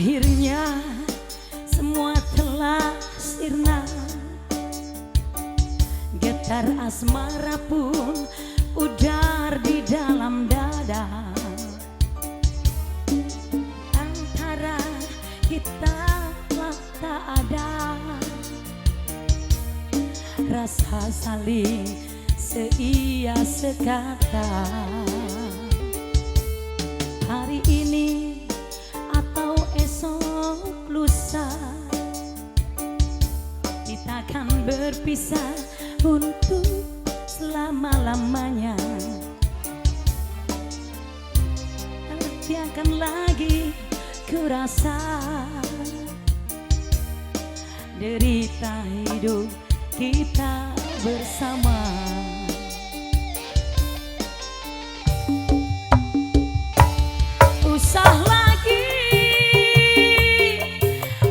Akhirnya semua telah sirna, getar asmara pun pudar di dalam dada. Antara kita telah tak ada rasa saling seia sekata. Hari ini atau esok lusa, kita akan berpisah untuk selama-lamanya. Tiakan lagi kurasa derita hidup kita bersama. Usah lagi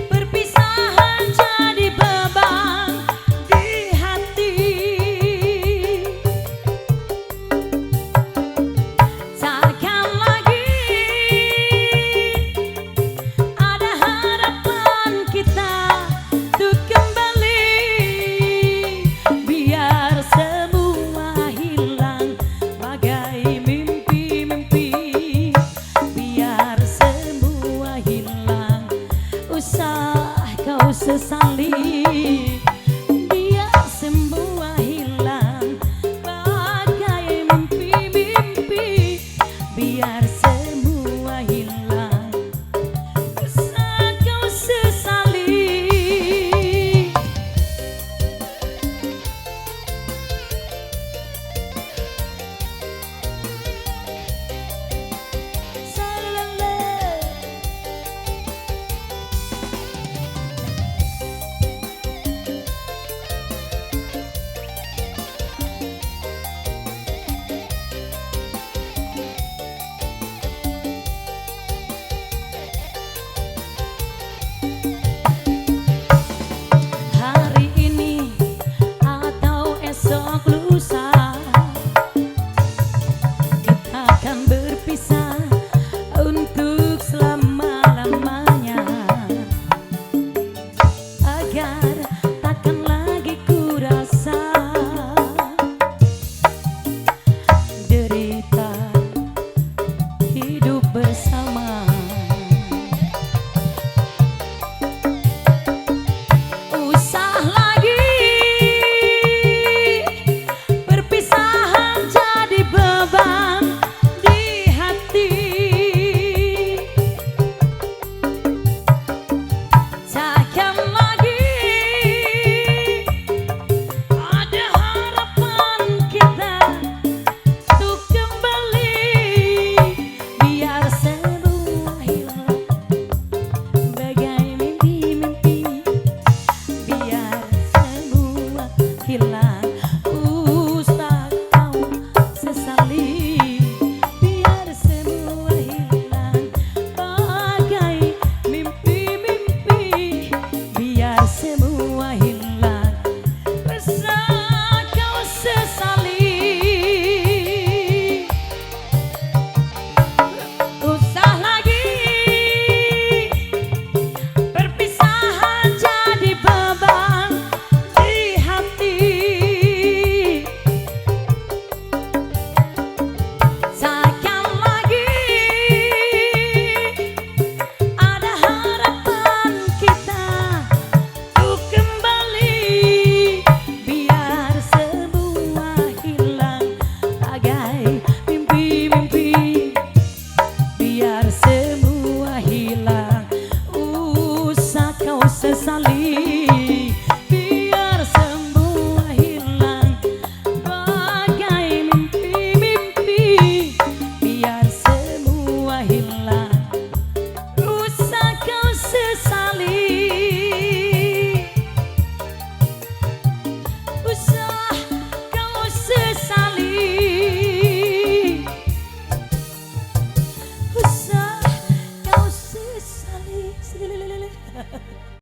perpisahan jadi beban di hati. Takkan lagi ada harapan kita untuk kembali. Biar semua hilang bagai mimpi-mimpi. Biar semua hilang, usah kau sesali. Biar semua hilang bagai mimpi-mimpi. Biar semua hilang, usah kau sesali. Hari ini atau esok lusa, kita akan berpisah untuk selama-lamanya. Agar takkan lagi kurasa derita hidup bersama. Usah lagi perpisahan jadi beban di hati. Takkan lagi ada harapan kita untuk kembali. Biar semua hilang bagai mimpi-mimpi. Biar semua hilang, usah kau sesali. Biar semua hilang bagai mimpi-mimpi. Biar semua hilang, usah kau sesali. Usah lagi perpisahan jadi beban di hati. Takkan lagi ada harapan kita untuk kembali. Biar semua hilang bagai mimpi-mimpi. Biar semua hilang, usah kau sesali. Biar semua hilang bagai mimpi-mimpi. Biar semua hilang, usah kau sesali. Usah kau sesali. Usah kau sesali.